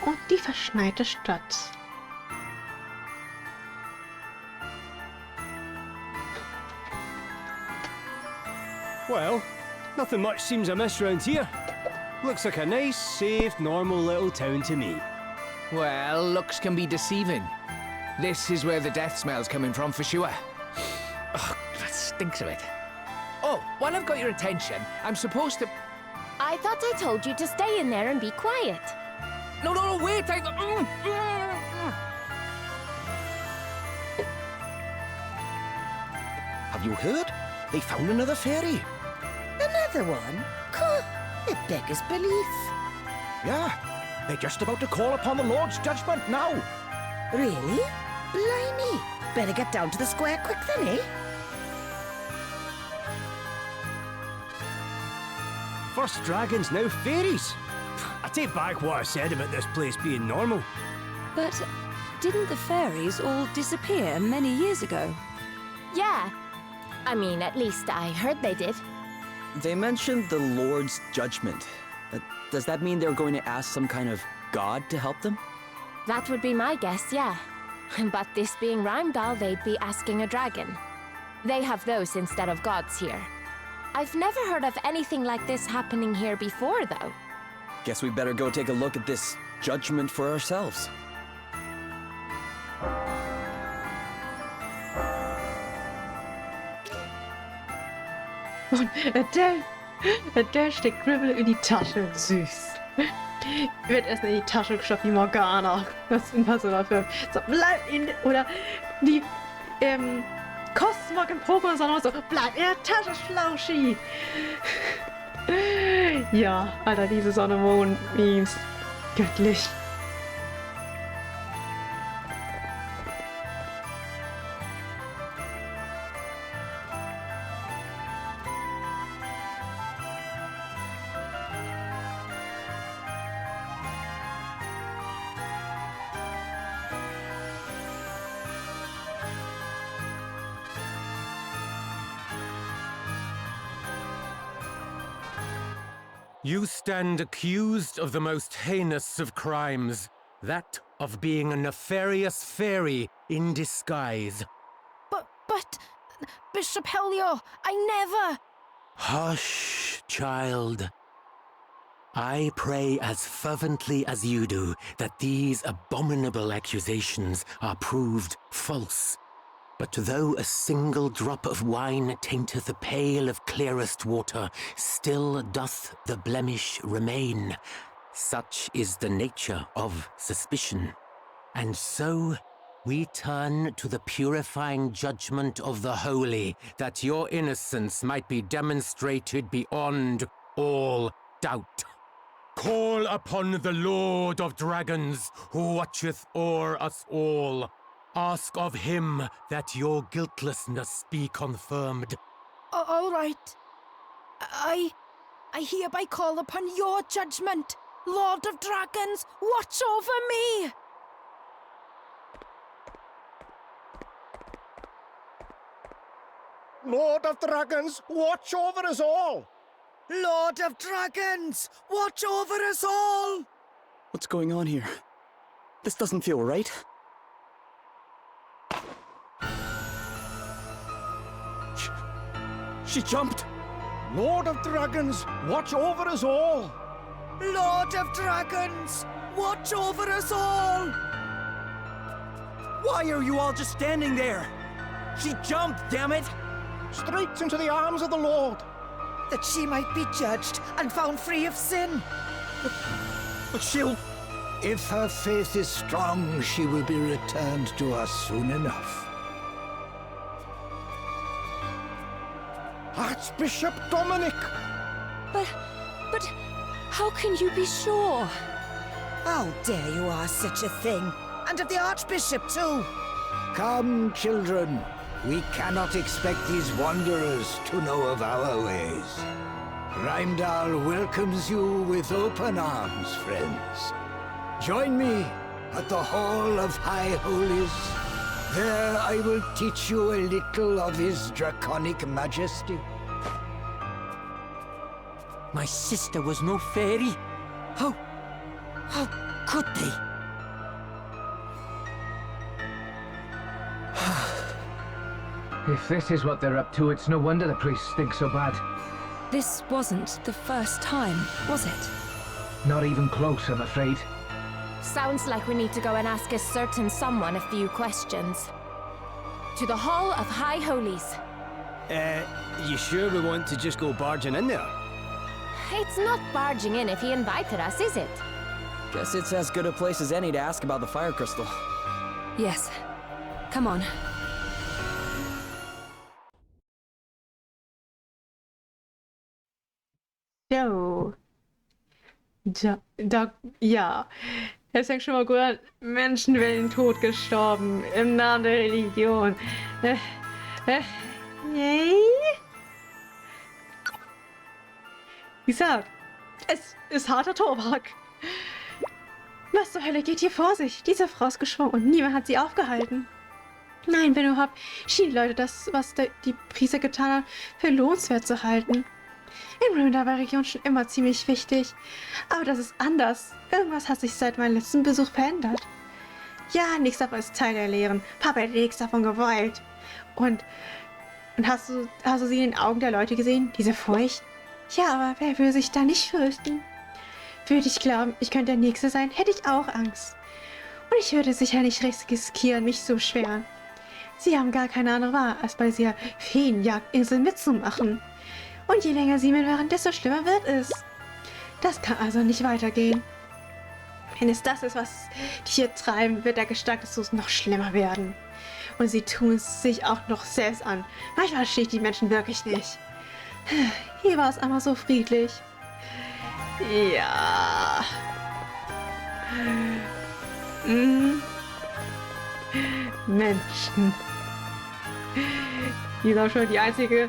und die verschneite Stadt. Well, nothing much seems amiss round here. Looks like a nice, safe, normal little town to me. Well, looks can be deceiving. This is where the death smell's coming from for sure. Ugh, that stinks of it. Oh, while I've got your attention, I'm supposed to... I thought I told you to stay in there and be quiet. No, wait, Have you heard? They found another fairy. Another one? It beggars belief. Yeah, they're just about to call upon the Lord's judgment now. Really? Blimey. Better get down to the square quick then, eh? First dragons, now fairies. I take back what I said about this place being normal. But didn't the fairies all disappear many years ago? Yeah. I mean, at least I heard they did. They mentioned the Lord's judgment. Does that mean they're going to ask some kind of god to help them? That would be my guess, yeah. But this being Rheimdall, they'd be asking a dragon. They have those instead of gods here. I've never heard of anything like this happening here before, though. Guess we better go take a look at this judgment for ourselves. Und Adele steckt Gribble in die Tasche. Süß. Wird erst in die Tasche gestopft wie Morgana. Was sind das so dafür? So, bleib in... Oder die, Cosmog im Pokémon sondern so, bleib in der Tasche, Schlauschi. Ja, Alter, diese Sonne-Mond-Memes. Göttlich. You stand accused of the most heinous of crimes, that of being a nefarious fairy in disguise. But, Bishop Helio, I never... Hush, child. I pray as fervently as you do that these abominable accusations are proved false. But though a single drop of wine tainteth a pail of clearest water, still doth the blemish remain. Such is the nature of suspicion. And so we turn to the purifying judgment of the holy, that your innocence might be demonstrated beyond all doubt. Call upon the Lord of Dragons, who watcheth o'er us all. Ask of him that your guiltlessness be confirmed. All right. I hereby call upon your judgment. Lord of Dragons, watch over me! Lord of Dragons, watch over us all! Lord of Dragons, watch over us all! What's going on here? This doesn't feel right. She jumped! Lord of Dragons, watch over us all! Lord of Dragons, watch over us all! Why are you all just standing there? She jumped, damn it! Straight into the arms of the Lord! That she might be judged and found free of sin. But she'll... If her faith is strong, she will be returned to us soon enough. Archbishop Dominic! But how can you be sure? How dare you ask such a thing? And of the Archbishop, too! Come, children. We cannot expect these wanderers to know of our ways. Rheimdall welcomes you with open arms, friends. Join me at the Hall of High Holies. There I will teach you a little of his draconic majesty. My sister was no fairy. How could they? If this is what they're up to, it's no wonder the priest stinks so bad. This wasn't the first time, was it? Not even close, I'm afraid. Sounds like we need to go and ask a certain someone a few questions. To the Hall of High Holies. You sure we want to just go barging in there? It's not barging in if he invited us, is it? Guess it's as good a place as any to ask about the fire crystal. Yes. Come on. So. Ja. Es fängt schon mal gut an. Menschen werden tot gestorben. Im Namen der Religion. Yay? Wie gesagt, es ist harter Tobak. Was zur Hölle geht hier vor sich? Diese Frau ist geschwungen und niemand hat sie aufgehalten. Nein, wenn überhaupt, schienen die Leute das, was die Priester getan haben, für lohnenswert zu halten. In Rhön war Religion schon immer ziemlich wichtig. Aber das ist anders. Irgendwas hat sich seit meinem letzten Besuch verändert. Ja, nichts davon ist Teil der Lehren. Papa hat nichts davon gewollt. Und hast du sie in den Augen der Leute gesehen? Diese Furcht? Ja, aber wer will sich da nicht fürchten? Würde ich glauben, ich könnte der Nächste sein, hätte ich auch Angst. Und ich würde sicher nicht riskieren, mich zu beschweren. Sie haben gar keine andere Wahl, als bei dieser Feenjagd-Insel mitzumachen. Und je länger sie mitmachen, desto schlimmer wird es. Das kann also nicht weitergehen. Wenn es das ist, was die hier treiben, wird der Gestank des Todes noch schlimmer werden. Und sie tun es sich auch noch selbst an. Manchmal verstehe ich die Menschen wirklich nicht. Hier war es einmal so friedlich. Ja. Menschen. Die sind schon die einzige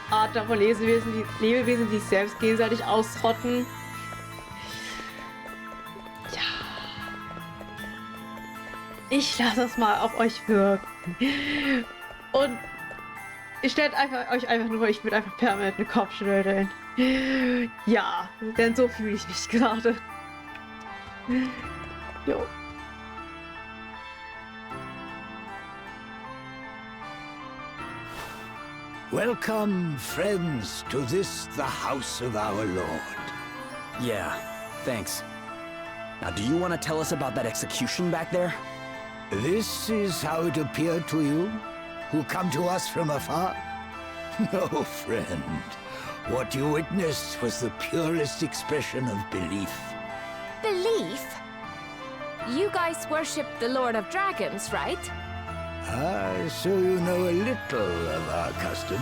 Art davon Lebewesen, die sich selbst gegenseitig ausrotten. Ja. Ich lasse es mal auf euch wirken. Und ihr stellt euch einfach nur, ich würde einfach permanent den Kopf schütteln. Ja, denn so fühle ich mich gerade. Jo. Welcome, friends, to this, the house of our Lord. Yeah, thanks. Now, do you want to tell us about that execution back there? This is how it appeared to you, who come to us from afar? No, friend. What you witnessed was the purest expression of belief. Belief? You guys worship the Lord of Dragons, right? Ah, so you know a little of our customs.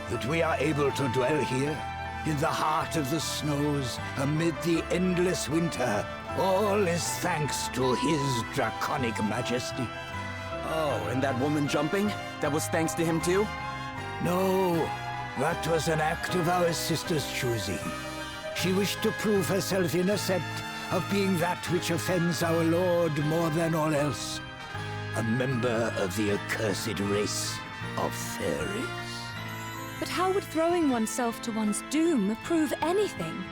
That we are able to dwell here, in the heart of the snows, amid the endless winter. All is thanks to his draconic majesty. Oh, and that woman jumping? That was thanks to him too? No, that was an act of our sister's choosing. She wished to prove herself innocent of being that which offends our Lord more than all else. A member of the accursed race of fairies. But how would throwing oneself to one's doom prove anything?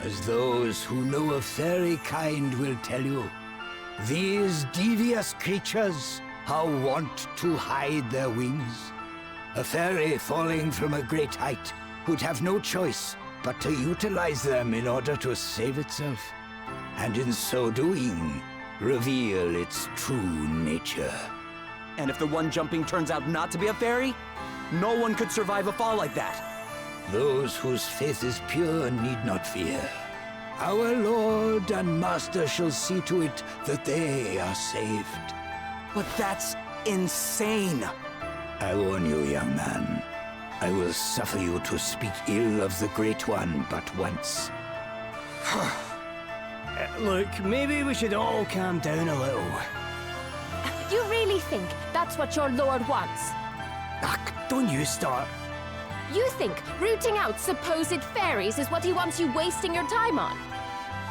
As those who know of fairy kind will tell you, these devious creatures are wont to hide their wings. A fairy falling from a great height would have no choice but to utilize them in order to save itself, and in so doing, reveal its true nature. And if the one jumping turns out not to be a fairy, no one could survive a fall like that. Those whose faith is pure need not fear. Our Lord and Master shall see to it that they are saved. But that's insane. I warn you, young man. I will suffer you to speak ill of the Great One but once. Look, maybe we should all calm down a little. You really think that's what your lord wants? Don't you start. You think rooting out supposed fairies is what he wants you wasting your time on?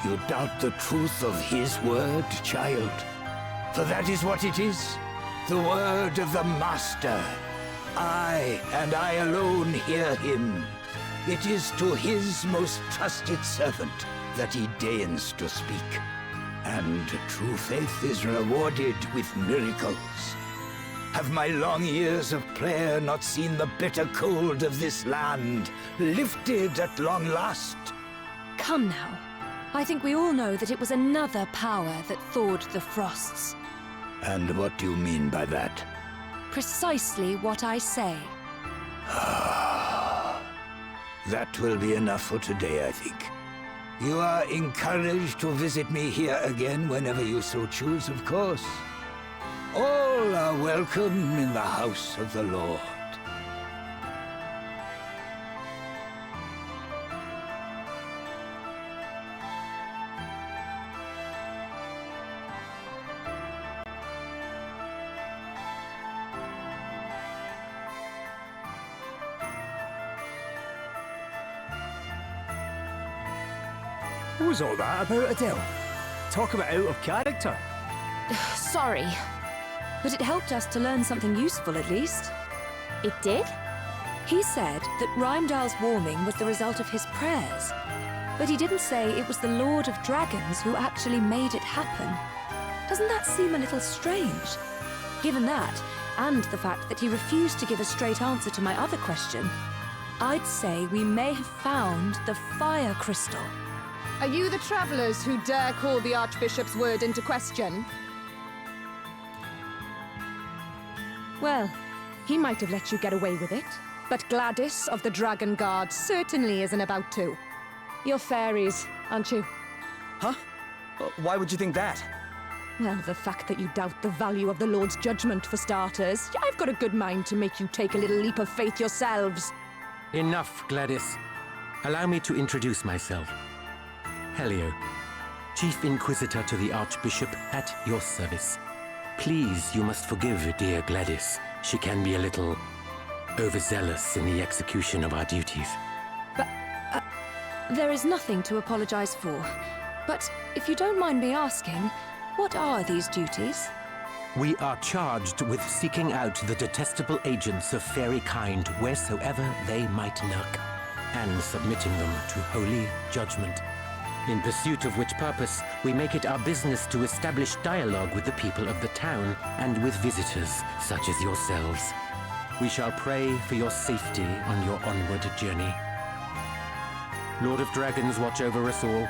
You doubt the truth of his word, child? For that is what it is. The word of the Master. I, and I alone, hear him. It is to his most trusted servant that he deigns to speak. And true faith is rewarded with miracles. Have my long years of prayer not seen the bitter cold of this land lifted at long last? Come now. I think we all know that it was another power that thawed the frosts. And what do you mean by that? Precisely what I say. That will be enough for today, I think. You are encouraged to visit me here again whenever you so choose, of course. All are welcome in the house of the Lord. What was all that about, Adele? Talk about out of character. Sorry. But it helped us to learn something useful, at least. It did? He said that Rheimdall's warming was the result of his prayers. But he didn't say it was the Lord of Dragons who actually made it happen. Doesn't that seem a little strange? Given that, and the fact that he refused to give a straight answer to my other question, I'd say we may have found the fire crystal. Are you the travellers who dare call the Archbishop's word into question? Well, he might have let you get away with it, but Gladys of the Dragon Guard certainly isn't about to. You're fairies, aren't you? Huh? Why would you think that? Well, the fact that you doubt the value of the Lord's judgment, for starters. I've got a good mind to make you take a little leap of faith yourselves. Enough, Gladys. Allow me to introduce myself. Helio, Chief Inquisitor to the Archbishop, at your service. Please, you must forgive dear Gladys. She can be a little overzealous in the execution of our duties. But, there is nothing to apologize for. But if you don't mind me asking, what are these duties? We are charged with seeking out the detestable agents of fairy kind wheresoever they might lurk, and submitting them to holy judgment. In pursuit of which purpose, we make it our business to establish dialogue with the people of the town and with visitors such as yourselves. We shall pray for your safety on your onward journey. Lord of Dragons, watch over us all.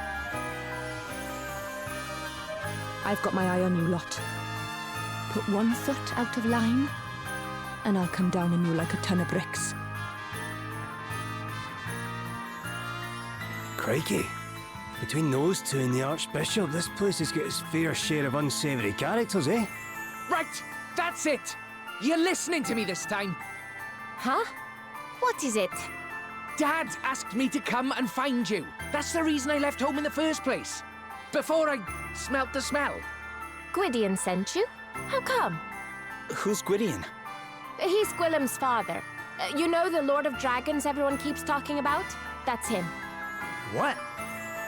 I've got my eye on you lot. Put one foot out of line, and I'll come down on you like a ton of bricks. Crikey. Between those two and the Archbishop, this place has got its fair share of unsavoury characters, eh? Right, that's it. You're listening to me this time. Huh? What is it? Dad asked me to come and find you. That's the reason I left home in the first place. Before I smelt the smell. Gwydion sent you? How come? Who's Gwydion? He's Gwilym's father. You know the Lord of Dragons everyone keeps talking about? That's him. What?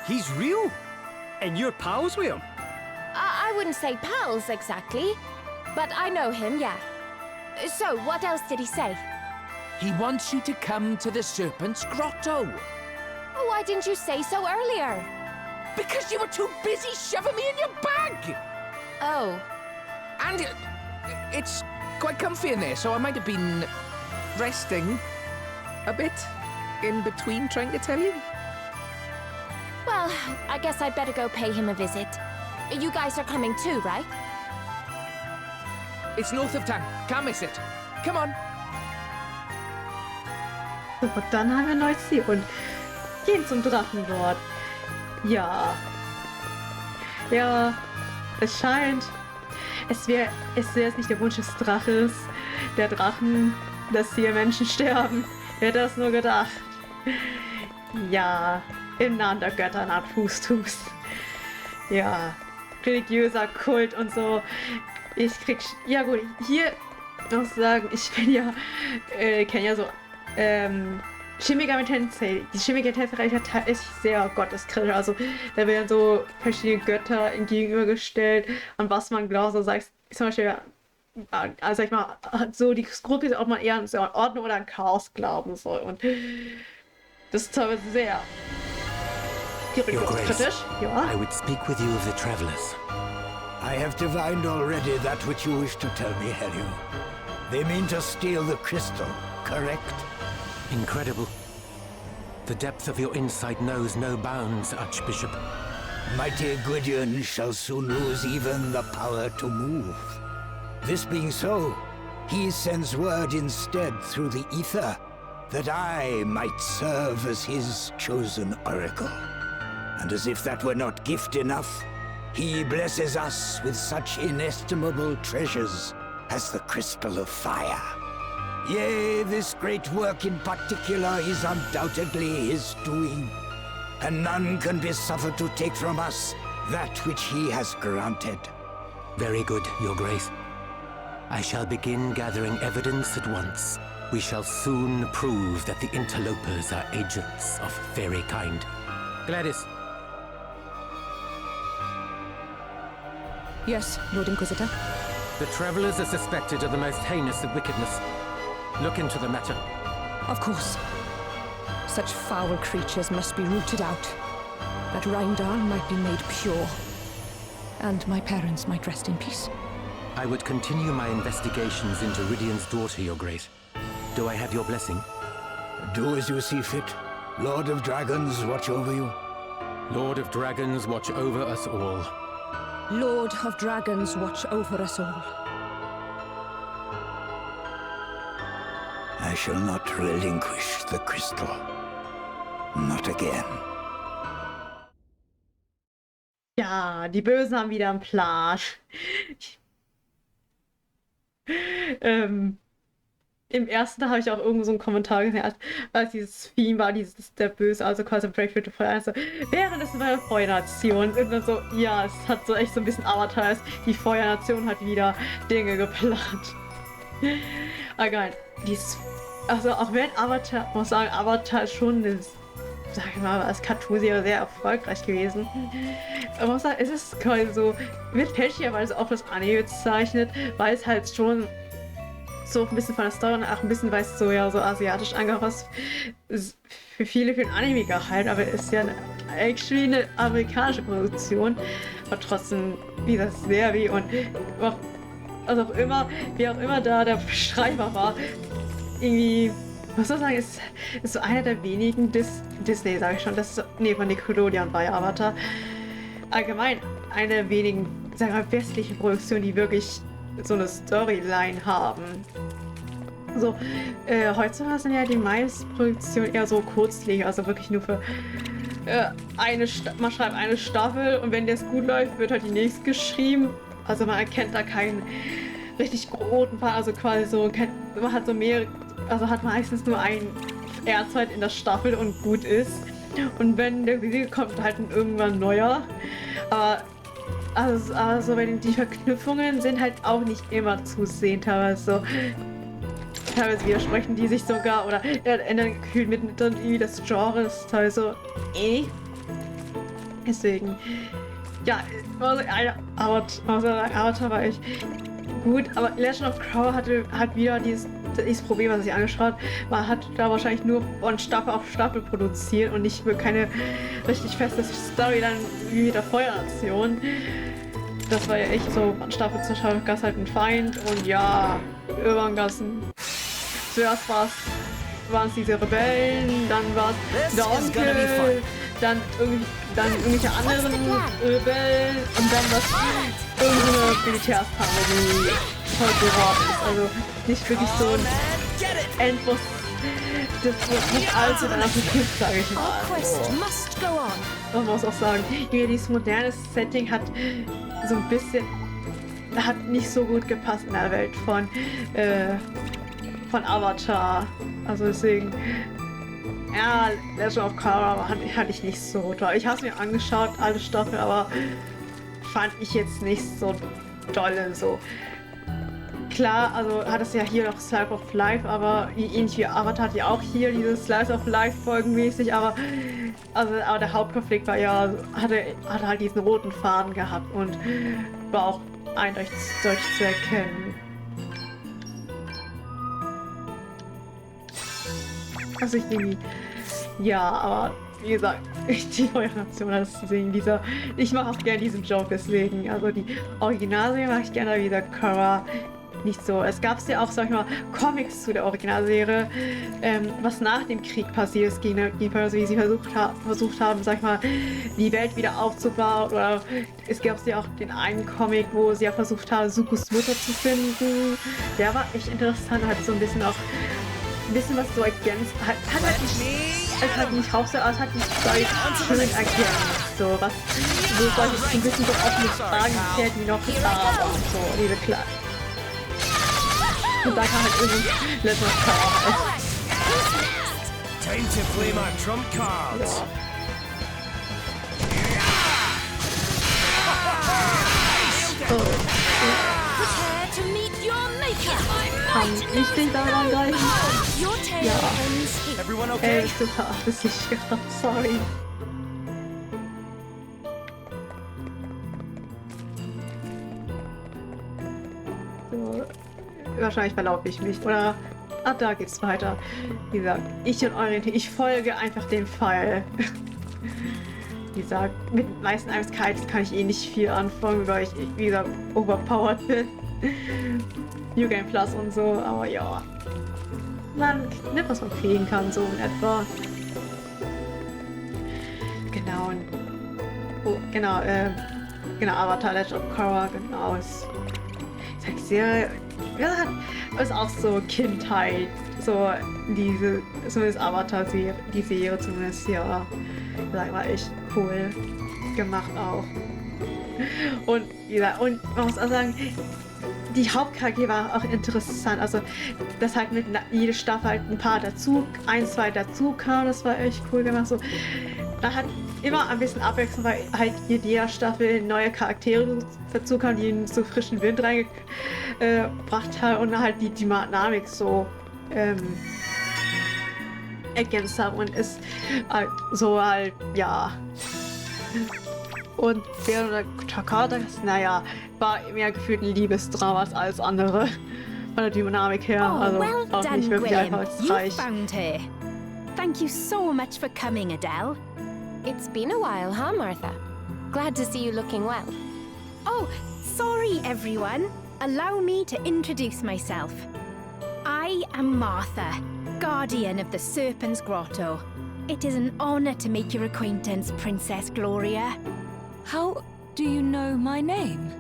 He's real? And you're pals with him? I wouldn't say pals exactly, but I know him, yeah. So, what else did he say? He wants you to come to the Serpent's Grotto. Oh, why didn't you say so earlier? Because you were too busy shoving me in your bag! Oh. And it's quite comfy in there, so I might have been resting a bit in between trying to tell you. Well, I guess I'd better go pay him a visit. You guys are coming too, right? It's north of town. Can't miss it. Come on. So, dann haben wir ein neues Ziel und gehen zum Drachenlord. Ja. Ja, es scheint, es wäre jetzt nicht der Wunsch des Draches, der Drachen, dass hier Menschen sterben. Wer hätte das nur gedacht? Ja, im Namen der Götter naht Hust. Ja, religiöser Kult und so. Ich krieg, ja gut, hier muss ich sagen, ich bin ja, kenne ja so, Chemiker mit Tensei. Die Chemiker Tensei ist sehr gotteskritisch. Also da werden so verschiedene Götter gegenübergestellt, an was man glaubt. So sagst zum Beispiel, also sag ich mal, so die Gruppe ist, ob man eher an so Ordnung oder an Chaos glauben soll. Und das ist teilweise sehr Your Grace, kritisch. Ja. I would speak with you of the travelers. I have divined already that which you wish to tell me, Helio. They mean to steal the crystal, correct? Incredible. The depth of your insight knows no bounds, Archbishop. Mighty Gwydion shall soon lose even the power to move. This being so, he sends word instead through the ether that I might serve as his chosen oracle. And as if that were not gift enough, he blesses us with such inestimable treasures as the Crystal of Fire. Yea, this great work in particular is undoubtedly his doing, and none can be suffered to take from us that which he has granted. Very good, Your Grace. I shall begin gathering evidence at once. We shall soon prove that the interlopers are agents of fairy kind. Gladys. Yes, Lord Inquisitor. The travelers are suspected of the most heinous of wickedness. Look into the matter. Of course. Such foul creatures must be rooted out, that Rheimdall might be made pure, and my parents might rest in peace. I would continue my investigations into Rydian's daughter, Your Grace. Do I have your blessing? Do as you see fit. Lord of Dragons, watch over you. Lord of Dragons, watch over us all. Lord of Dragons, watch over us all. I shall not relinquish the crystal. Not again. Ja, die Bösen haben wieder einen Plan. Im ersten habe ich auch irgendwo so einen Kommentar gesehen, als dieses Theme war, der Böse, also quasi Break with the Fire. Also, während es eine Feuernation und dann so, ja, es hat so echt so ein bisschen Avatar, die Feuernation hat wieder Dinge geplant. Aber geil, also auch wenn Avatar, muss sagen, Avatar ist schon eine, sag ich mal, als Cartoon-Serie sehr erfolgreich gewesen. Ich muss sagen, es ist quasi so, wird fälschlicherweise auch das Anime bezeichnet, weil es halt schon so ein bisschen von der Story und auch ein bisschen, weil es so ja so asiatisch angehaucht ist, für viele für ein Anime gehalten, aber es ist ja actually eine amerikanische Produktion, aber trotzdem wie das Serie und auch, also auch immer, wie auch immer da der Schreiber war, irgendwie, was soll ich sagen, ist so einer der wenigen Disney, sage ich schon, von Nickelodeon war ja Avatar, allgemein eine der wenigen, sagen wir mal, westliche Produktionen, die wirklich so eine Storyline haben. So, heutzutage sind ja die meisten Produktionen eher so kurzlebig, also wirklich nur für man schreibt eine Staffel und wenn das gut läuft, wird halt die nächste geschrieben. Also man erkennt da keinen richtig roten Faden, also quasi so, man hat so mehrere, also hat meistens nur ein Airzeit in der Staffel und gut ist. Und wenn der Video kommt, halt irgendwann neuer. Aber also wenn die Verknüpfungen sind halt auch nicht immer zu sehen, teilweise widersprechen die sich sogar oder ändern gefühlt mittendrin irgendwie das Genre, ist teilweise so deswegen ja, Avatar war echt gut, aber Legend of Korra hat wieder dieses Problem, was ich angeschaut, man hat da wahrscheinlich nur von Staffel auf Staffel produziert und nicht keine richtig feste Story dann wie mit der Feuernation. Das war ja echt so, von Staffel zu Staffel gab es halt einen Feind und ja, irgendwann gab es zuerst waren es diese Rebellen, dann war es der Onkel, dann irgendwelche anderen Rebellen und dann was irgendeine Militärsparodie heute geworden ist. Also nicht wirklich so ein Endboss, das nicht allzu dann auf den Kind, sage ich mal. Man muss auch sagen, dieses moderne Setting hat so ein bisschen, hat nicht so gut gepasst in der Welt von Avatar. Also deswegen, ja, Legend of Korra hatte ich nicht so toll. Ich habe es mir angeschaut, alle Staffeln, aber fand ich jetzt nicht so dolle so. Klar, also hat es ja hier noch Slice of Life, aber ähnlich wie Avatar hat ja auch hier dieses Slice of Life folgenmäßig, aber der Hauptkonflikt war ja, hatte halt diesen roten Faden gehabt und war auch eindeutig zu erkennen. Also ich irgendwie, ja, aber wie gesagt, die neue Nation das zu singen. Ich mache auch gerne diesen Joke deswegen. Also die Originalserie mache ich gerne, wie gesagt, Korra nicht so. Es gab ja auch, sag ich mal, Comics zu der Originalserie, was nach dem Krieg passiert ist, also wie sie versucht haben, sag ich mal, die Welt wieder aufzubauen. Oder es gab ja auch den einen Comic, wo sie ja versucht haben, Zukus Mutter zu finden. Der war echt interessant, hat so ein bisschen auch was so ergänzt. Hat halt nicht raus, aber es hat nicht schön ergänzt. So was, so solche ein bisschen so offene Fragen gestellt, die noch da waren. So, diese klar. Und da kam halt irgendwie letztes Mal. Time to play my trump cards. Ja. Prepare to meet your maker. Kann ich dich da angreifen? Your tale Ja. ends here. Everyone okay? Echt total absicher. Sorry. So. Wahrscheinlich verlaufe ich mich. Oder. Ah, da geht's weiter. Wie gesagt, ich folge einfach dem Pfeil. Wie gesagt, mit den meisten Eiskalt kann ich eh nicht viel anfangen, weil ich, wie gesagt, overpowered bin. New Game Plus und so, aber ja. Man nimmt, was man kriegen kann, so in etwa. Genau. Oh, genau, Avatar Legend of Korra, genau. Ist halt sehr. Ja, ist auch so Kindheit. So zumindest Avatar-Serie, die Serie zumindest, ja. Das war echt cool gemacht auch. Und man muss auch sagen, die Hauptcharaktere war auch interessant. Also, dass halt mit jeder Staffel halt ein paar zwei dazu kam, das war echt cool gemacht. So, da hat immer ein bisschen Abwechslung, weil halt jeder Staffel neue Charaktere dazu kamen, die einen so frischen Wind reingebracht haben und halt die Dynamik so ergänzt haben und ist halt so halt, ja. Und während der Takata, naja, war mehr gefühlt ein Liebesdrama als alles andere. Von der Dynamik her. Also well auch done, nicht wirklich Graham. einfallsreich. You found her. Thank you so much for coming, Adele. It's been a while, huh, Martha? Glad to see you looking well. Oh, sorry, everyone. Allow me to introduce myself. I am Martha, guardian of the Serpent's Grotto. It is an honor to make your acquaintance, Princess Gloria. How do you know my name?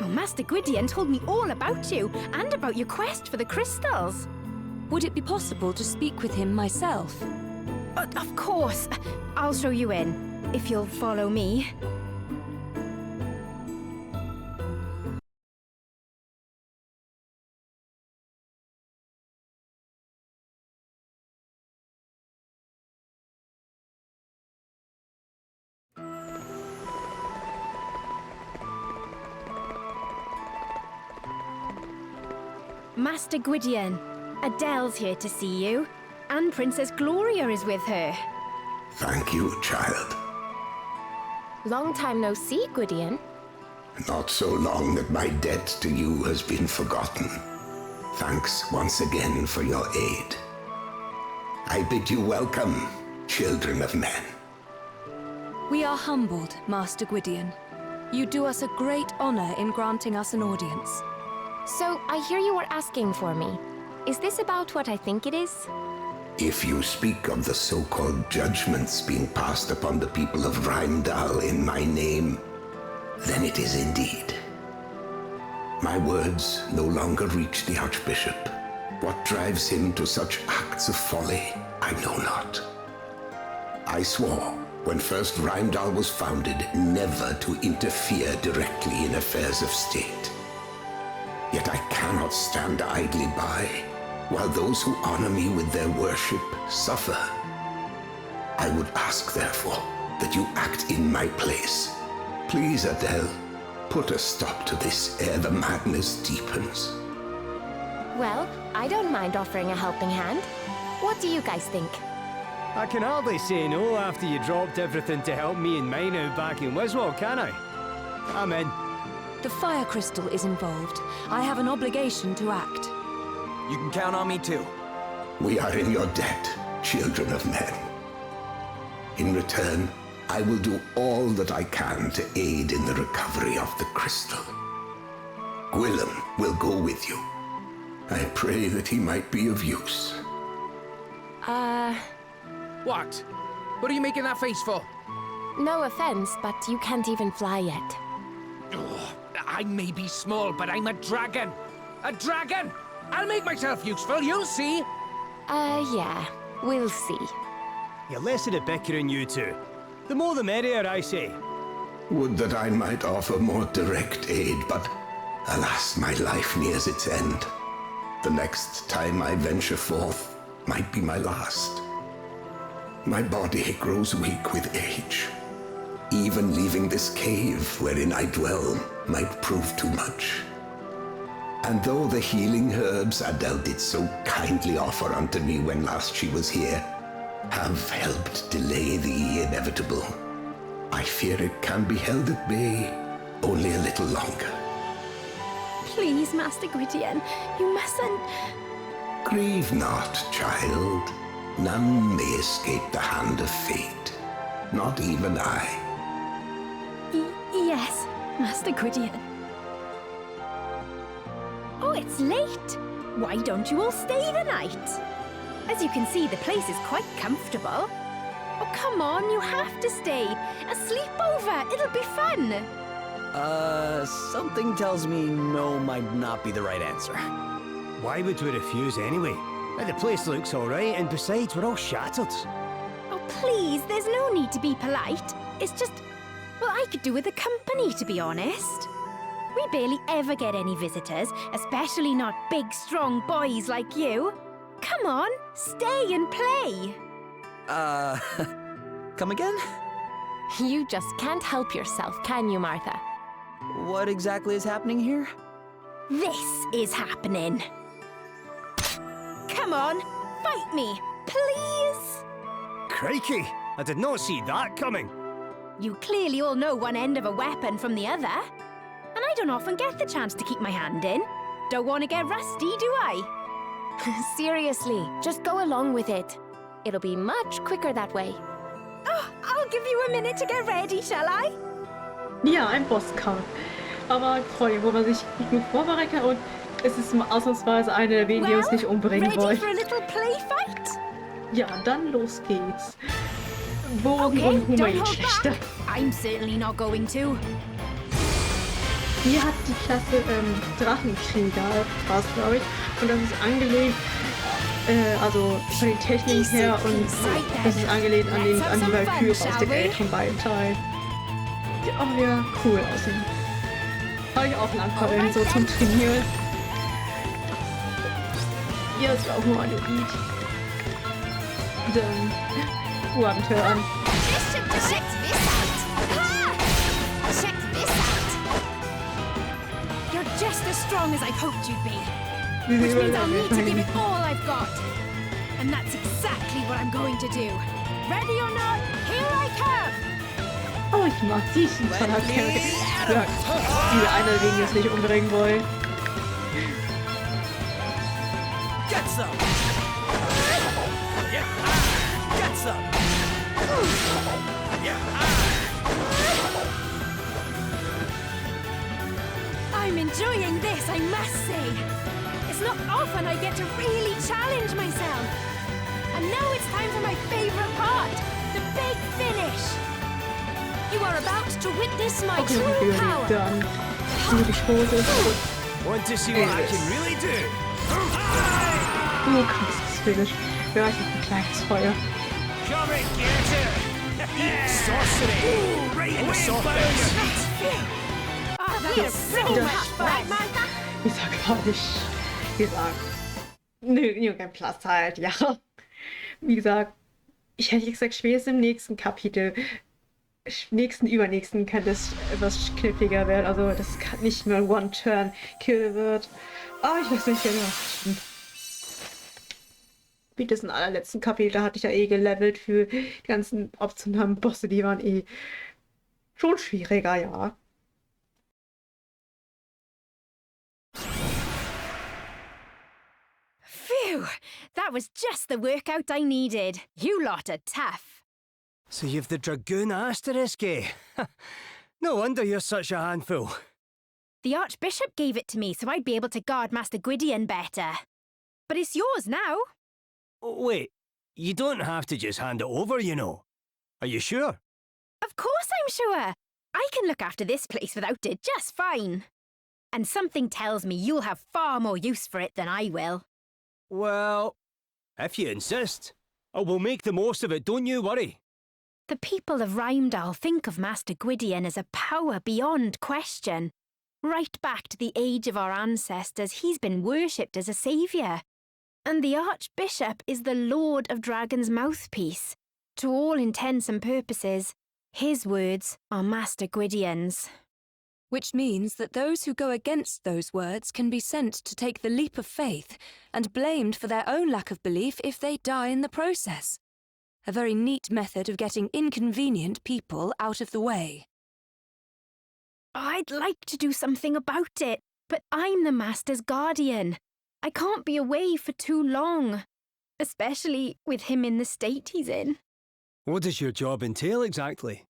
Oh, Master Gwydion told me all about you and about your quest for the crystals. Would it be possible to speak with him myself? Of course. I'll show you in, if you'll follow me. Master Gwydion, Adele's here to see you, and Princess Gloria is with her. Thank you, child. Long time no see, Gwydion. Not so long that my debt to you has been forgotten. Thanks once again for your aid. I bid you welcome, children of men. We are humbled, Master Gwydion. You do us a great honor in granting us an audience. So, I hear you were asking for me. Is this about what I think it is? If you speak of the so-called judgments being passed upon the people of Rheimdall in my name, then it is indeed. My words no longer reach the Archbishop. What drives him to such acts of folly, I know not. I swore, when first Rheimdall was founded, never to interfere directly in affairs of state. Yet I cannot stand idly by, while those who honor me with their worship suffer. I would ask, therefore, that you act in my place. Please, Adele, put a stop to this ere the madness deepens. Well, I don't mind offering a helping hand. What do you guys think? I can hardly say no after you dropped everything to help me and mine out back in Wiswall, can I? I'm in. The fire crystal is involved. I have an obligation to act. You can count on me too. We are in your debt, children of men. In return, I will do all that I can to aid in the recovery of the crystal. Gwillem will go with you. I pray that he might be of use. What? What are you making that face for? No offense, but you can't even fly yet. Ugh, I may be small, but I'm a dragon. A dragon! I'll make myself useful, you'll see. Yeah, we'll see. You're less of a bickering, you two. The more the merrier, I say. Would that I might offer more direct aid, but alas, my life nears its end. The next time I venture forth might be my last. My body grows weak with age. Even leaving this cave wherein I dwell might prove too much. And though the healing herbs Adele did so kindly offer unto me when last she was here have helped delay the inevitable, I fear it can be held at bay only a little longer. Please, Master Gwydion, you mustn't... Grieve not, child. None may escape the hand of fate. Not even I. Yes, Master Gwydion. Oh, it's late. Why don't you all stay the night? As you can see, the place is quite comfortable. Oh, come on, you have to stay. A sleepover, it'll be fun. Something tells me no might not be the right answer. Why would we refuse anyway? The place looks alright, and besides, we're all shattered. Oh, please, there's no need to be polite. It's just, well, I could do with the company, to be honest. We barely ever get any visitors, especially not big, strong boys like you. Come on, stay and play. Come again? You just can't help yourself, can you, Martha? What exactly is happening here? This is happening. Come on, fight me, please. Crikey! I did not see that coming. You clearly all know one end of a weapon from the other. And I don't often get the chance to keep my hand in. Don't want to get rusty, do I? Seriously, just go along with it. It'll be much quicker that way. Oh, I'll give you a minute to get ready, shall I? Ja, ein Bosskampf. Aber Freunde, wo man sich nicht nur vorbereiten kann und es ist ausnahmsweise eine der wenigen, die uns nicht umbringen ready wollen. for a little play fight? Ja, dann los geht's. Bogen Okay, und don't hold Humanschlechter. back. I'm certainly not going to. Hier hat die Klasse Drachenkrieger, war es glaube ich. Und das ist angelehnt, also von den Techniken her und das ist angelehnt an die Valkyrie aus den älteren beiden Teilen. Die auch wieder cool aussehen. Habe ich auch lang verwendet, so zum Trainieren. Hier ist auch nur ein Lied. Dann One-Turn. You're just as strong as I hoped you'd be. Which means I'll need to give it all I've got. And that's exactly what I'm going to do. Ready or not, here I come! Oh, ich mag diesen Charakter. Ja, diese eine, den wir jetzt nicht umbringen wollen. Get some! Get some! I'm enjoying this, I must say. It's not often I get to really challenge myself. And now it's time for my favorite part, the big finish. You are about to witness my true power. Dann die Hose. Want to see what I can really do? Du kriegst das Finish. Ja, ich hab ein kleines Feuer. Come and get it! Sorcery! Right in the soft Oh, that was so much fun. Right, Martha? Ich sag gar nicht. Wie gesagt. Nö, kein Platz halt, ja. Wie gesagt, ich hätte gesagt, spätestens im nächsten Kapitel, übernächsten kann das etwas kniffliger werden. Also, das kann nicht mehr One-Turn-Kill wird. Aber ich weiß nicht genau. Wie das im allerletzten Kapitel, da hatte ich ja eh gelevelt für die ganzen optionalen Bosse, die waren eh schon schwieriger, ja. Phew, that was just the workout I needed. You lot are tough. So you've the Dragoon asterisk, eh? No wonder you're such a handful. The Archbishop gave it to me so I'd be able to guard Master Gwydion better. But it's yours now. Oh, wait, you don't have to just hand it over, you know. Are you sure? Of course I'm sure. I can look after this place without it just fine. And something tells me you'll have far more use for it than I will. Well, if you insist. I will make the most of it, don't you worry. The people of Rymdal think of Master Gwydion as a power beyond question. Right back to the age of our ancestors, he's been worshipped as a saviour. And the Archbishop is the Lord of Dragon's mouthpiece. To all intents and purposes, his words are Master Gwydion's. Which means that those who go against those words can be sent to take the leap of faith and blamed for their own lack of belief if they die in the process. A very neat method of getting inconvenient people out of the way. I'd like to do something about it, but I'm the Master's guardian. I can't be away for too long, especially with him in the state he's in. What does your job entail exactly?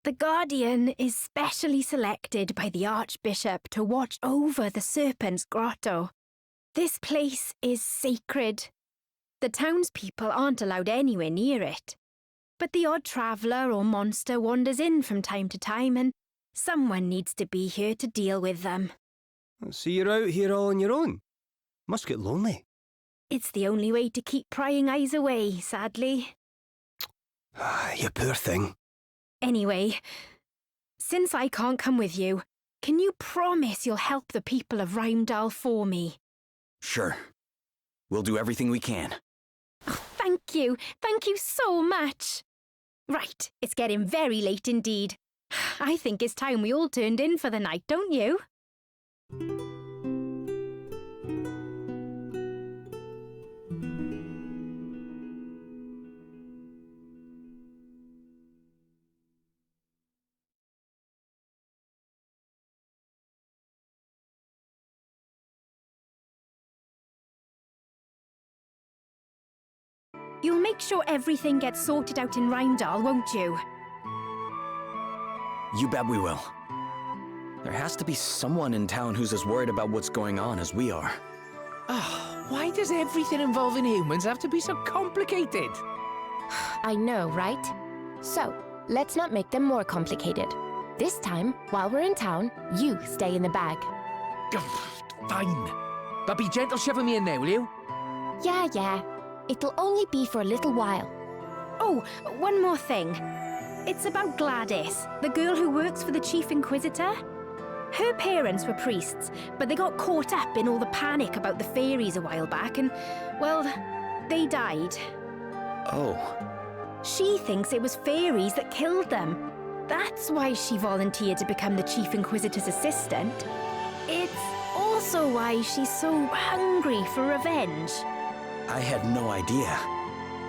The Guardian is specially selected by the Archbishop to watch over the Serpent's Grotto. This place is sacred. The townspeople aren't allowed anywhere near it. But the odd traveller or monster wanders in from time to time, and someone needs to be here to deal with them. So you're out here all on your own? Must get lonely. It's the only way to keep prying eyes away, sadly. You poor thing. Anyway, since I can't come with you, can you promise you'll help the people of Rymdal for me? Sure. We'll do everything we can. Oh, thank you. Thank you so much. Right, it's getting very late indeed. I think it's time we all turned in for the night, don't you? You'll make sure everything gets sorted out in Rymdal, won't you? You bet we will. There has to be someone in town who's as worried about what's going on as we are. Oh, why does everything involving humans have to be so complicated? I know, right? So, let's not make them more complicated. This time, while we're in town, you stay in the bag. Fine. But be gentle shoving me in there, will you? Yeah. It'll only be for a little while. Oh, one more thing. It's about Gladys, the girl who works for the Chief Inquisitor. Her parents were priests, but they got caught up in all the panic about the fairies a while back and, well, they died. Oh. She thinks it was fairies that killed them. That's why she volunteered to become the Chief Inquisitor's assistant. It's also why she's so hungry for revenge. I had no idea.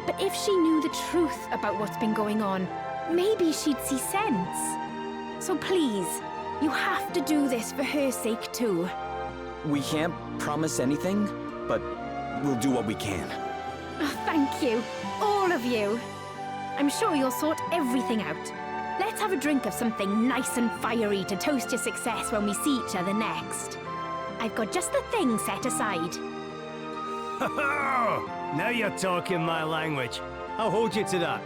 But if she knew the truth about what's been going on, maybe she'd see sense. So please, you have to do this for her sake too. We can't promise anything, but we'll do what we can. Oh, thank you, all of you. I'm sure you'll sort everything out. Let's have a drink of something nice and fiery to toast your success when we see each other next. I've got just the thing set aside. Now you're talking my language. I'll hold you to that.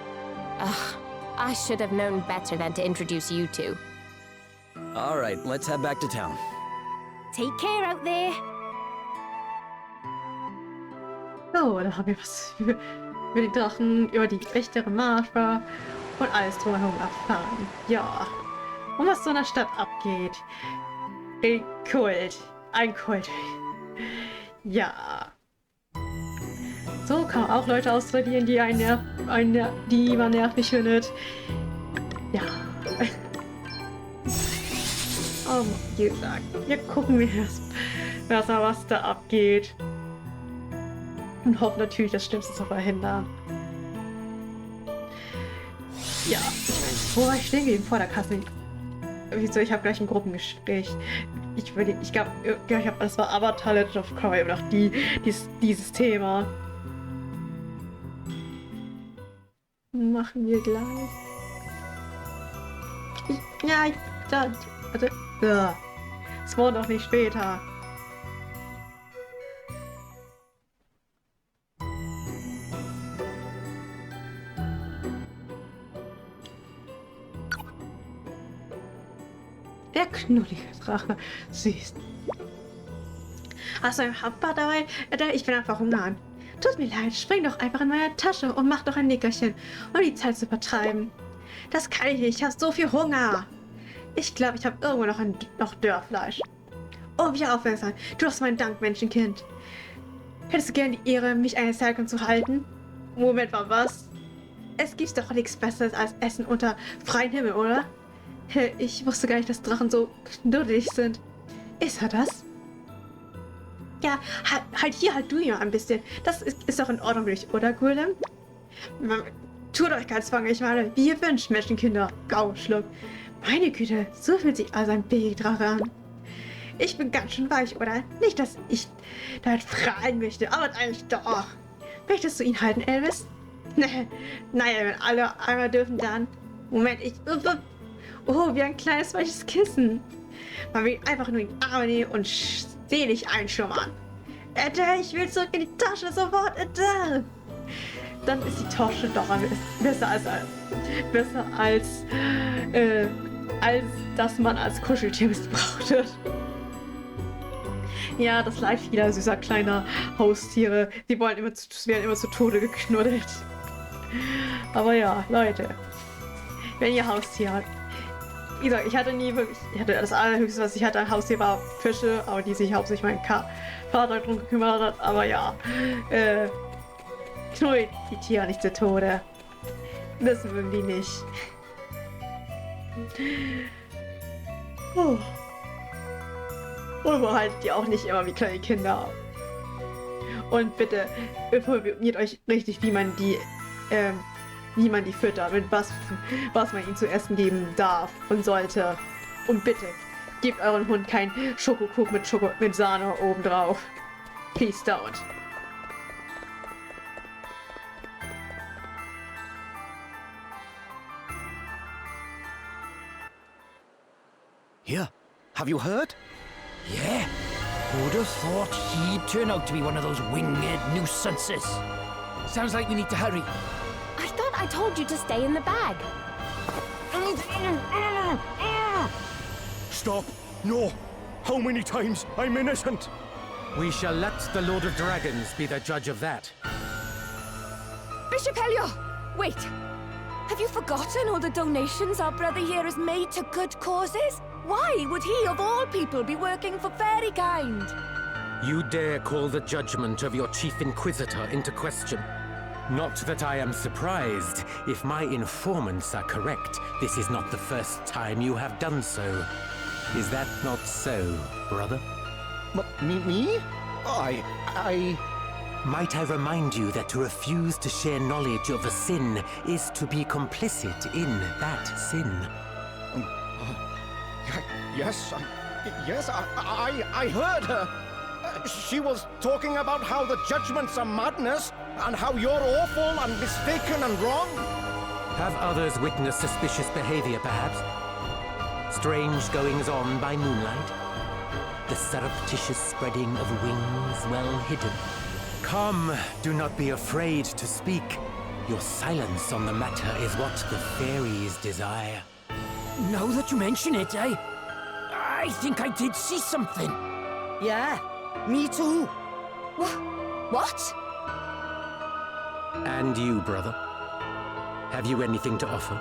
Ugh, I should have known better than to introduce you two. All right, let's head back to town. Take care out there. So, da haben wir was über die Drachen, über die echtere Marschbar und alles drumherum erfahren. Ja. Und was so in der Stadt abgeht. Ein Kult. Ja. So kann man auch Leute austradieren, die die man nervig findet. Ja. Oh, wie gesagt, wir gucken was da abgeht. Und hoffen natürlich, das Schlimmste zu verhindern. Ja, wo war ich stehen geblieben? Vor der Kasse. Wieso? Ich habe gleich ein Gruppengespräch. Ich glaube, das war Avatar Legend of Korra, immer noch dieses Thema. machen wir gleich. Ja, warte. Ja. Es wurde doch nicht später. Der knullige Drache. Süß. Hast du einen Hauptbart dabei? Ich bin einfach hungern. Tut mir leid, spring doch einfach in meine Tasche und mach doch ein Nickerchen, um die Zeit zu vertreiben. Das kann ich nicht, ich habe so viel Hunger. Ich glaube, ich habe irgendwo noch Dörrfleisch. Oh, wie aufmerksam. Du hast meinen Dank, Menschenkind. Hättest du gern die Ehre, mich eine Zeit lang zu halten? Moment mal, was? Es gibt doch nichts Besseres als Essen unter freiem Himmel, oder? Ich wusste gar nicht, dass Drachen so knuddelig sind. Ist er das? Ja, halt du ja ein bisschen. Das ist doch in Ordnung für dich, oder, Golem? Tut euch keinen Zwang, ich meine, wie ihr wünscht, Menschenkinder. Gauschluck. Meine Güte, so fühlt sich also ein Babydrache an. Ich bin ganz schön weich, oder? Nicht, dass ich damit fragen möchte, aber eigentlich doch. Möchtest du ihn halten, Elvis? Naja, wenn alle einmal dürfen, dann... Moment, Oh, wie ein kleines weiches Kissen. Man will einfach nur in die Arme nehmen und selig einschlummern. Ich will zurück in die Tasche, sofort, Dann ist die Tasche doch besser als dass man als Kuscheltier missbraucht wird. Ja, das Leid vieler süßer kleiner Haustiere. Die werden immer zu Tode geknuddelt. Aber ja, Leute. Wenn ihr Haustier habt. Wie gesagt, ich hatte das allerhöchste, was ich hatte an Haustier, war Fische, aber die sich hauptsächlich mein Vater drum gekümmert hat. Aber ja, knuddelt die Tiere nicht zu Tode. Das mögen die nicht. Oh. Und behaltet die auch nicht immer wie kleine Kinder. Und bitte informiert euch richtig, wie man die füttert, mit was man ihnen zu essen geben darf und sollte. Und bitte, gebt euren Hund keinen Schokokug mit Sahne obendrauf. Please don't. Here, have you heard? Yeah. Who'd have thought he'd turn out to be one of those winged nuisances? Sounds like we need to hurry. I thought I told you to stay in the bag. Stop! No! How many times? I'm innocent! We shall let the Lord of Dragons be the judge of that. Bishop Helio! Wait! Have you forgotten all the donations our brother here has made to good causes? Why would he, of all people, be working for fairykind? You dare call the judgment of your chief inquisitor into question? Not that I am surprised. If my informants are correct, this is not the first time you have done so. Is that not so, brother? Me? Might I remind you that to refuse to share knowledge of a sin is to be complicit in that sin? Yes, I heard her. She was talking about how the judgments are madness, and how you're awful and mistaken and wrong. Have others witnessed suspicious behavior, perhaps? Strange goings-on by moonlight? The surreptitious spreading of wings well hidden? Come, do not be afraid to speak. Your silence on the matter is what the fairies desire. Now that you mention it, I think I did see something. Yeah, me too. What? And you, brother? Have you anything to offer?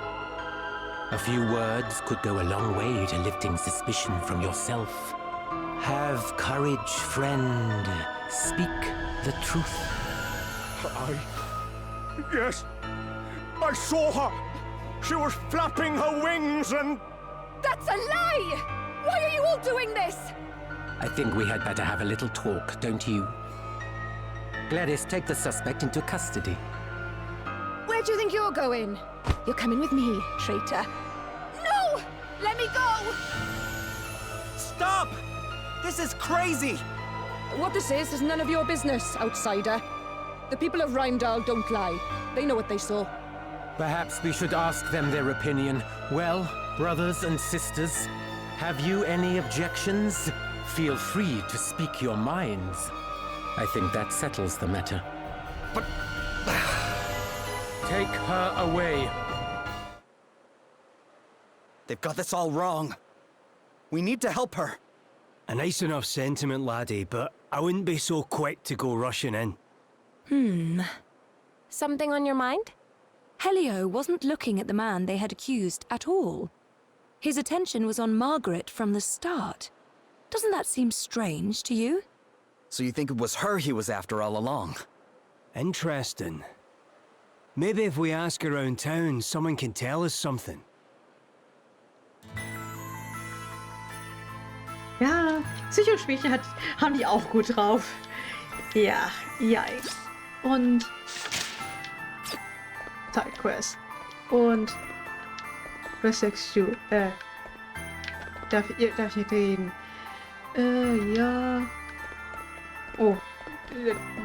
A few words could go a long way to lifting suspicion from yourself. Have courage, friend. Speak the truth. Yes, I saw her. She was flapping her wings and... That's a lie! Why are you all doing this? I think we had better have a little talk, don't you? Gladys, take the suspect into custody. Where do you think you're going? You're coming with me, traitor. No! Let me go! Stop! This is crazy! What this is none of your business, outsider. The people of Rheimdall don't lie. They know what they saw. Perhaps we should ask them their opinion. Well, brothers and sisters, have you any objections? Feel free to speak your minds. I think that settles the matter. But... Take her away. They've got this all wrong. We need to help her. A nice enough sentiment, laddie, but I wouldn't be so quick to go rushing in. Something on your mind? Helio wasn't looking at the man they had accused at all. His attention was on Margaret from the start. Doesn't that seem strange to you? So you think it was her he was after all along? Interesting. Maybe if we ask around town, someone can tell us something. Ja, Psychospielchen haben die auch gut drauf. Ja, yikes. Und Sidequest. Und was sagst du? Darf ich nicht reden? Ja. Oh.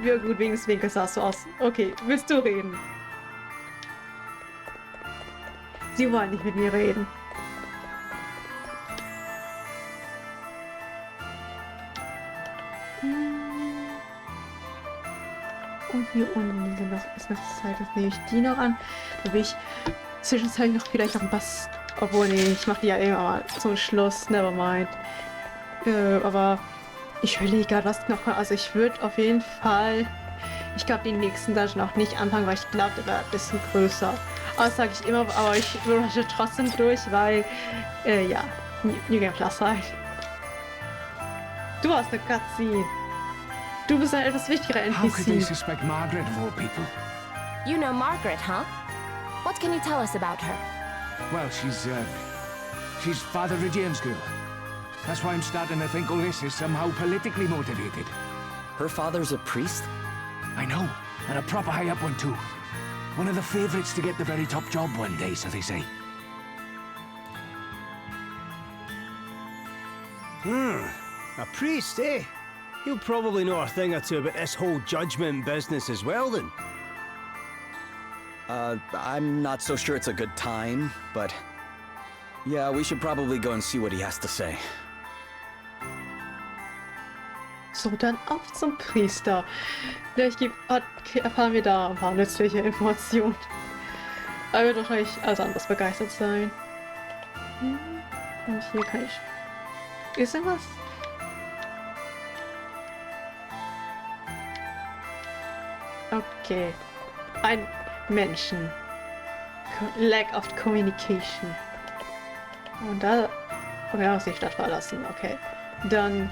Ja gut, wegen des Winkels sahst du aus. Okay, willst du reden? Sie wollen nicht mit mir reden. Und hier unten sind noch, ist noch Zeit, das nehme ich die noch an. Da will ich zwischenzeitlich noch vielleicht noch ein paar... Obwohl, nee, ich mache die ja irgendwann mal zum Schluss, nevermind. Aber ich überlege gerade, was noch... Also ich würde auf jeden Fall... Ich glaube, den nächsten Dungeon auch nicht anfangen, weil ich glaube, der wäre ein bisschen größer. Aber das sage ich immer, aber ich rushe trotzdem durch, weil... ja, New Game Plus halt. Du hast eine Cutscene. Du bist ein etwas wichtigerer NPC. How could they suspect Margaret of all people? You know Margaret, huh? What can you tell us about her? Well, she's Father Regian's girl. That's why I'm starting to think all this is somehow politically motivated. Her father's a priest? I know, and a proper high-up one too. One of the favorites to get the very top job one day, so they say. A priest, eh? He'll probably know a thing or two about this whole judgment business as well, then. I'm not so sure it's a good time, but... Yeah, we should probably go and see what he has to say. So, dann auf zum Priester. Vielleicht erfahren wir da ein paar nützliche Informationen. Er wird wahrscheinlich als anderes begeistert sein. Und hier kann ich... Ist irgendwas? Okay. Ein Menschen. Lack of Communication. Und da... Okay, muss die Stadt verlassen. Okay. Dann...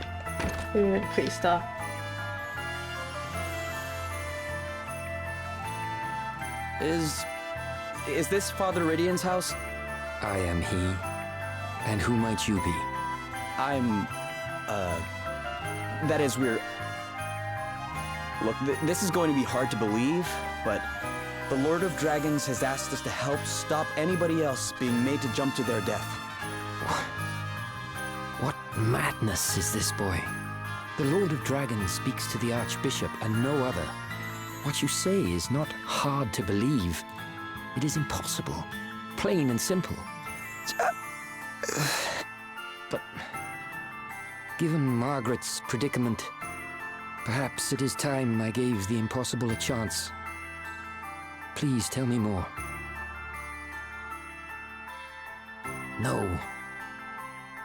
Priester. Is this Father Ridian's house? I am he. And who might you be? I'm... That is, we're... Look, this is going to be hard to believe, but the Lord of Dragons has asked us to help stop anybody else being made to jump to their death. What madness is this, boy? The Lord of Dragons speaks to the Archbishop and no other. What you say is not hard to believe. It is impossible. Plain and simple. But given Margaret's predicament, perhaps it is time I gave the impossible a chance. Please tell me more. No.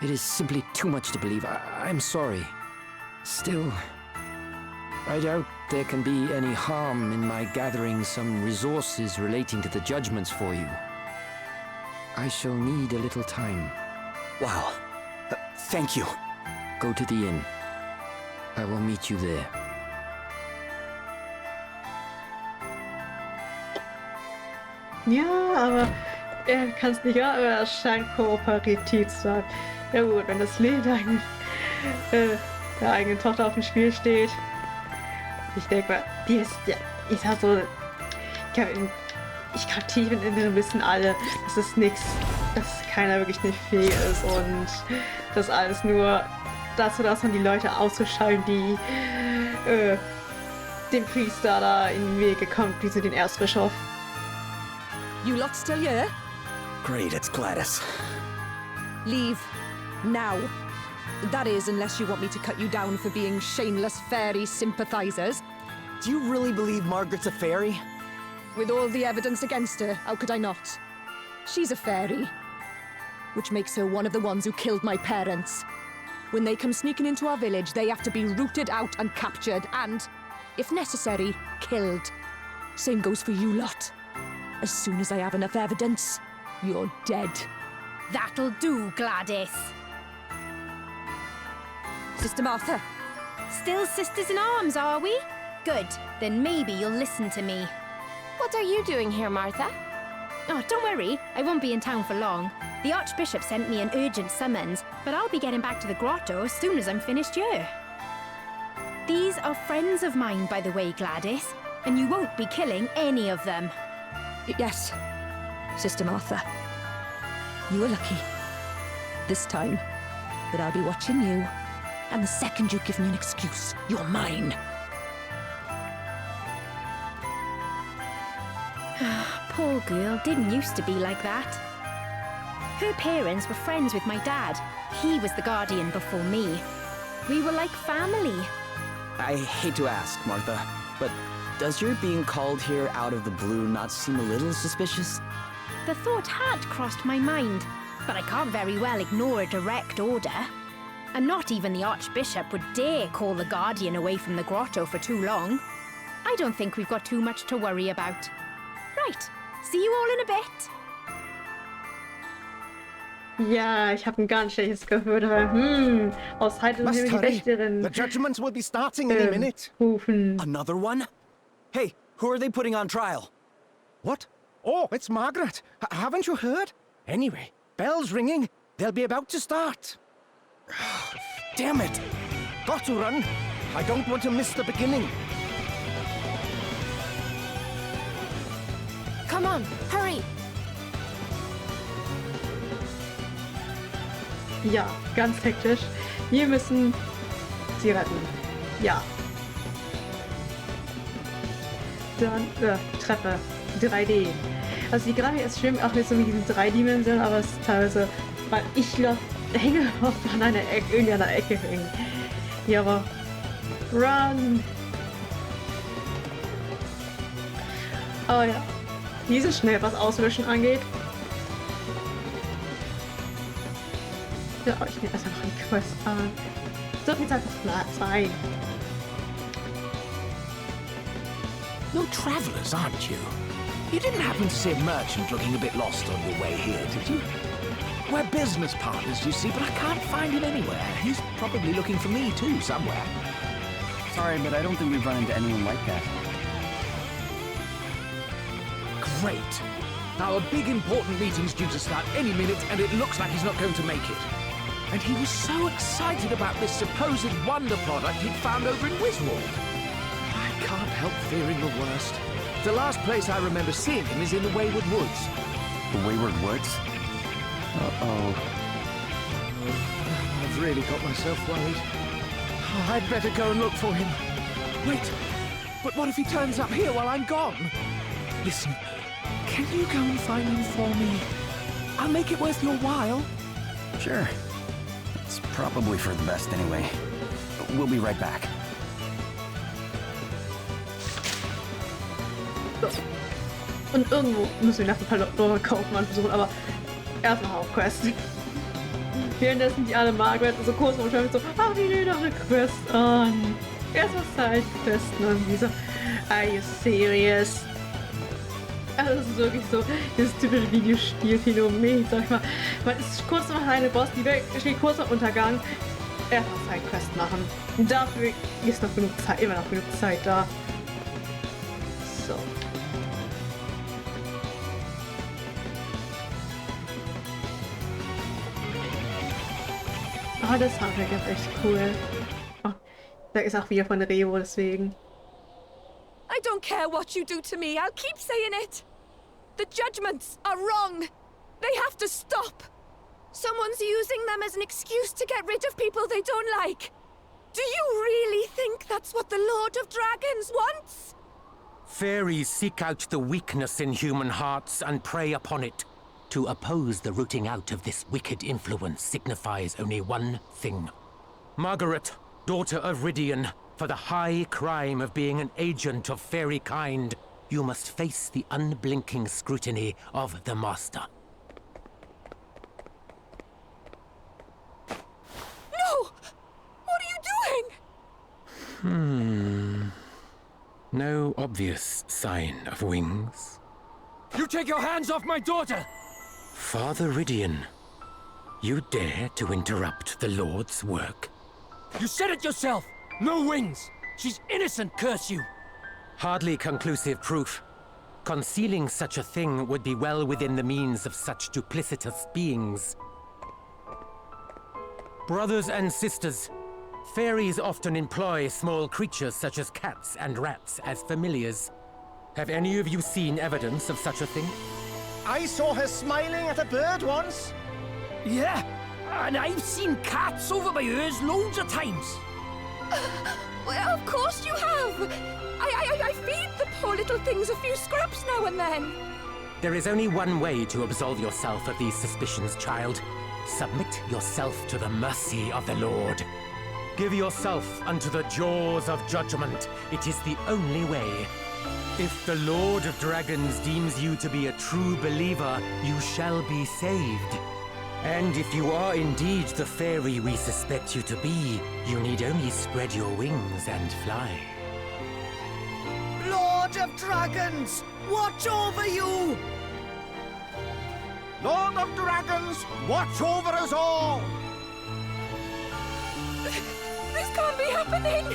It is simply too much to believe. I'm sorry. Still, I doubt there can be any harm in my gathering some resources relating to the judgments for you. I shall need a little time. Wow. Thank you. Go to the inn. I will meet you there. Ja, aber er kann es nicht, aber er scheint kooperativ zu sein. Ja gut, wenn das Leben der eigenen Tochter auf dem Spiel steht. Ich denke mal, die ist ja, ich sag so, ich glaube, tief im Inneren wissen alle, dass es nichts, dass keiner wirklich nicht fähig ist und das alles nur dazu, dass man die Leute auszuschalten, die dem Priester da in die Wege kommt, wie sie den Erzbischof. You lot still here? Great, it's Gladys. Leave. Now. That is, unless you want me to cut you down for being shameless fairy sympathizers. Do you really believe Margaret's a fairy? With all the evidence against her, how could I not? She's a fairy. Which makes her one of the ones who killed my parents. When they come sneaking into our village, they have to be rooted out and captured and, if necessary, killed. Same goes for you lot. As soon as I have enough evidence, you're dead. That'll do, Gladys. Sister Martha. Still sisters in arms, are we? Good. Then maybe you'll listen to me. What are you doing here, Martha? Oh, don't worry. I won't be in town for long. The Archbishop sent me an urgent summons, but I'll be getting back to the grotto as soon as I'm finished here. These are friends of mine, by the way, Gladys, and you won't be killing any of them. Yes, Sister Martha. You were lucky. This time. But I'll be watching you. And the second you give me an excuse, you're mine. Poor girl didn't used to be like that. Her parents were friends with my dad. He was the guardian before me. We were like family. I hate to ask, Martha, but does your being called here out of the blue not seem a little suspicious? The thought had crossed my mind, but I can't very well ignore a direct order. And not even the Archbishop would dare call the Guardian away from the grotto for too long. I don't think we've got too much to worry about. Right, see you all in a bit. Ja, ich habe ein ganz schlechtes Gefühl, aber aus Heiterem Must Himmel die hurry. Wächterin The judgments will be starting any minute. rufen. Another one? Hey, who are they putting on trial? What? Oh, it's Margaret. Haven't you heard? Anyway, bell's ringing. They'll be about to start. Damn it! Got to run. I don't want to miss the beginning. Come on, hurry! Ja, ganz hektisch. Wir müssen sie retten. Ja. Dann, Treppe. 3D. Also die Grafik ist schlimm, auch nicht so wie diesen 3D-Dimensionen, aber es ist teilweise, weil ich hänge oft an einer Ecke, irgendeiner Ecke hängen. Ja, aber run! Oh ja. Die sind schnell, was Auslöschen angeht. Ja, aber ich nehme erstmal noch eine Quest an. So viel Zeit muss sein. No travellers, aren't you? You didn't happen to see a merchant looking a bit lost on your way here, did you? We're business partners, you see, but I can't find him anywhere. He's probably looking for me too, somewhere. Sorry, but I don't think we've run into anyone like that. Great. Now a big important meeting's due to start any minute, and it looks like he's not going to make it. And he was so excited about this supposed wonder product he'd found over in Wiswald. I can't help fearing the worst. The last place I remember seeing him is in the Wayward Woods. The Wayward Woods? Uh-oh. I've really got myself worried. Oh, I'd better go and look for him. Wait, but what if he turns up here while I'm gone? Listen, can you go and find him for me? I'll make it worth your while. Sure. It's probably for the best anyway. We'll be right back. So. Und irgendwo müssen wir nach dem Palor Kaufmann versuchen, aber erstmal Hauptquest. Währenddessen die alle Margaret so kurz vor dem so, ach, die nehmen doch eine Quest an. Erstmal Sidequesten und die so, are you serious? Also das ist wirklich so dieses typische Videospielphänomen, sag ich mal. Man ist kurz noch eine Boss, die Welt steht kurz vor Untergang. Erstmal Sidequest machen. Und dafür ist noch genug Zeit, immer noch genug Zeit da. So. Oh, das Soundtrack ist echt cool. Oh, da ist auch wieder von Revo, deswegen. I don't care what you do to me, I'll keep saying it. The judgments are wrong. They have to stop. Someone's using them as an excuse to get rid of people they don't like. Do you really think that's what the Lord of Dragons wants? Fairies seek out the weakness in human hearts and prey upon it. To oppose the rooting out of this wicked influence signifies only one thing. Margaret, daughter of Rydian, for the high crime of being an agent of fairy kind, you must face the unblinking scrutiny of the Master. No! What are you doing? No obvious sign of wings. You take your hands off my daughter! Father Rydian, you dare to interrupt the Lord's work? You said it yourself! No wings! She's innocent, curse you! Hardly conclusive proof. Concealing such a thing would be well within the means of such duplicitous beings. Brothers and sisters, fairies often employ small creatures such as cats and rats as familiars. Have any of you seen evidence of such a thing? I saw her smiling at a bird once. Yeah, and I've seen cats over my ears loads of times. Well, of course you have! I feed the poor little things a few scraps now and then. There is only one way to absolve yourself of these suspicions, child. Submit yourself to the mercy of the Lord. Give yourself unto the jaws of judgment. It is the only way. If the Lord of Dragons deems you to be a true believer, you shall be saved. And if you are indeed the fairy we suspect you to be, you need only spread your wings and fly. Lord of Dragons, watch over you! Lord of Dragons, watch over us all! This can't be happening!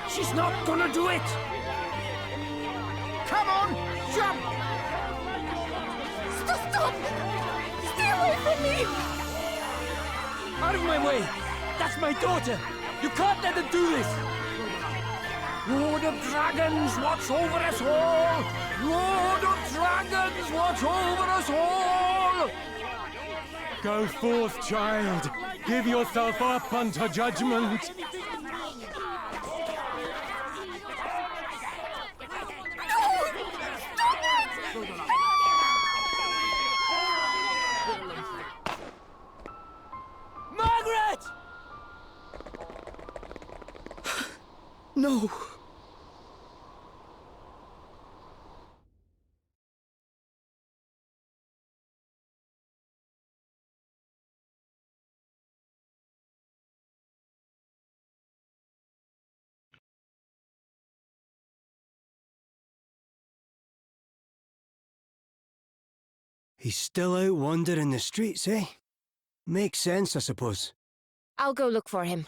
She's not gonna do it! Come on, jump! Stop! Stay away from me! Out of my way! That's my daughter! You can't let them do this! Lord of Dragons, watch over us all! Lord of Dragons, watch over us all! Go forth, child. Give yourself up unto judgment. Margaret! No. He's still out wandering the streets, eh? Makes sense, I suppose. I'll go look for him.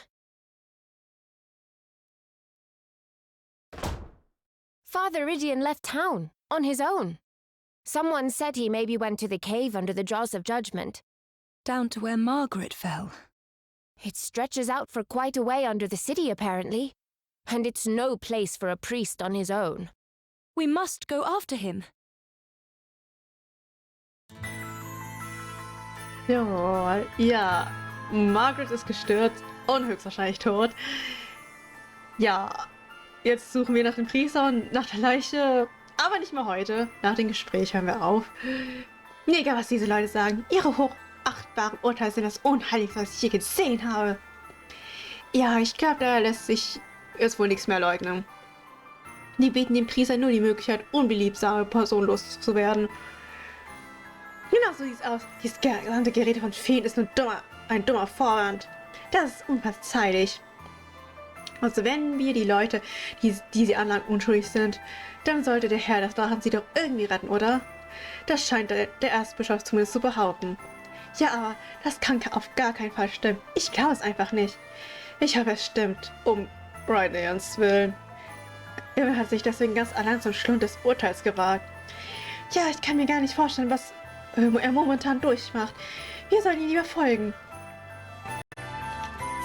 Father Rydian left town, on his own. Someone said he maybe went to the cave under the jaws of judgment. Down to where Margaret fell. It stretches out for quite a way under the city, apparently. And it's no place for a priest on his own. We must go after him. Jawohl. Ja, Margaret ist gestürzt und höchstwahrscheinlich tot. Ja, jetzt suchen wir nach dem Priester und nach der Leiche. Aber nicht mehr heute. Nach dem Gespräch hören wir auf. Mir egal, was diese Leute sagen. Ihre hochachtbaren Urteile sind das Unheiligste, was ich je gesehen habe. Ja, ich glaube, da lässt sich jetzt wohl nichts mehr leugnen. Die bieten dem Priester nur die Möglichkeit, unbeliebsame Personen loszuwerden. Genau so sieht es aus. Dieses gesamte Gerede von Feen ist nur ein dummer Vorwand. Das ist unverzeihlich. Also wenn wir die Leute, die sie anlangen, unschuldig sind, dann sollte der Herr des Drachen sie doch irgendwie retten, oder? Das scheint der Erzbischof zumindest zu behaupten. Ja, aber das kann auf gar keinen Fall stimmen. Ich glaube es einfach nicht. Ich hoffe, es stimmt, um Rydians willen. Er hat sich deswegen ganz allein zum Schlund des Urteils gewagt. Ja, ich kann mir gar nicht vorstellen, was er momentan durchmacht. Wir sollen ihm lieber folgen.